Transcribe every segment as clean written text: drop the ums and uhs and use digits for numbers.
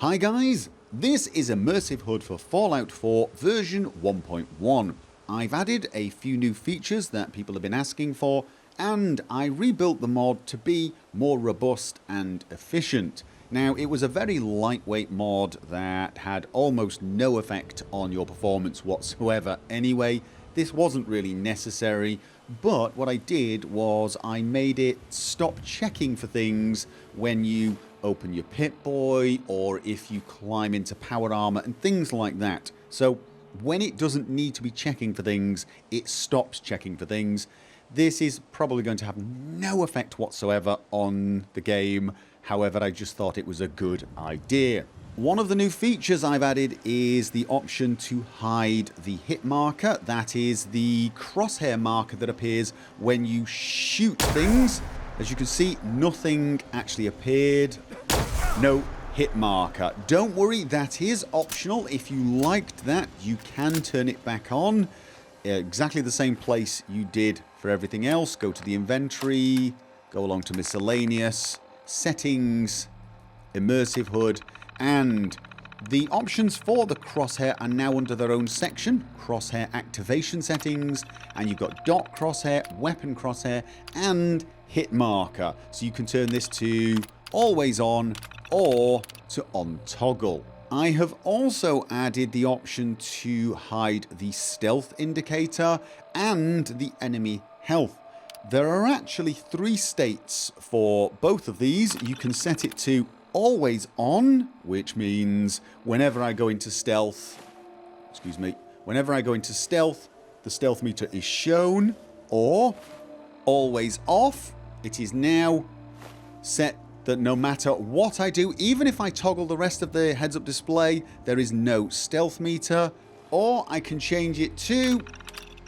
Hi guys, this is Immersive HUD for Fallout 4 version 1.1. I've added a few new features that people have been asking for, and I rebuilt the mod to be more robust and efficient. Now, it was a very lightweight mod that had almost no effect on your performance whatsoever anyway. This wasn't really necessary, but what I did was I made it stop checking for things when you open your Pip-Boy or if you climb into power armor and things like that. So when it doesn't need to be checking for things, it stops checking for things. This is probably going to have no effect whatsoever on the game. However, I just thought it was a good idea. One of the new features I've added is the option to hide the hit marker. That is the crosshair marker that appears when you shoot things. As you can see, nothing actually appeared. No hit marker. Don't worry, that is optional. If you liked that, you can turn it back on. Exactly the same place you did for everything else. Go to the inventory, go along to miscellaneous, settings, immersive HUD, and the options for the crosshair are now under their own section. Crosshair activation settings, and you've got dot crosshair, weapon crosshair, and hit marker. So you can turn this to always on or to on toggle. I have also added the option to hide the stealth indicator and the enemy health. There are actually 3 states for both of these. You can set it to always on, which means whenever I go into stealth, whenever I go into stealth, the stealth meter is shown, or always off. It is now set that no matter what I do, even if I toggle the rest of the heads-up display, there is no stealth meter. Or I can change it to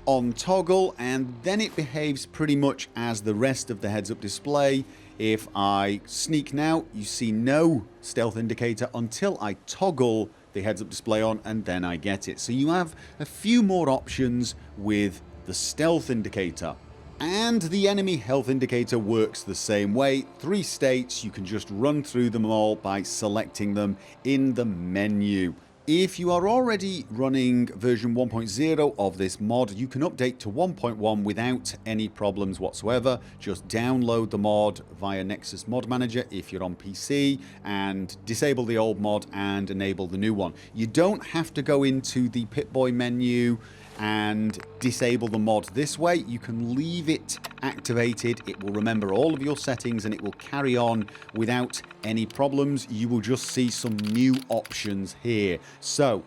on toggle, and then it behaves pretty much as the rest of the heads-up display. If I sneak now, you see no stealth indicator until I toggle the heads-up display on, and then I get it. So you have a few more options with the stealth indicator. And the enemy health indicator works the same way. 3 states, you can just run through them all by selecting them in the menu. If you are already running version 1.0 of this mod, you can update to 1.1 without any problems whatsoever. Just download the mod via Nexus Mod Manager if you're on PC, and disable the old mod and enable the new one. You don't have to go into the Pip-Boy menu and disable the mod this way. You can leave it activated. It will remember all of your settings and it will carry on without any problems. You will just see some new options here. So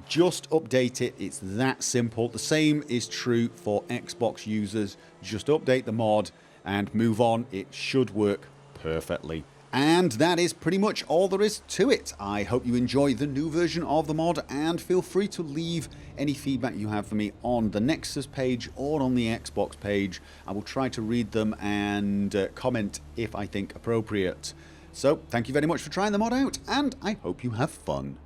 just update it. It's that simple. The same is true for Xbox users. Just update the mod and move on. It should work perfectly. And that is pretty much all there is to it. I hope you enjoy the new version of the mod, and feel free to leave any feedback you have for me on the Nexus page or on the Xbox page. I will try to read them and comment if I think appropriate. So thank you very much for trying the mod out, and I hope you have fun.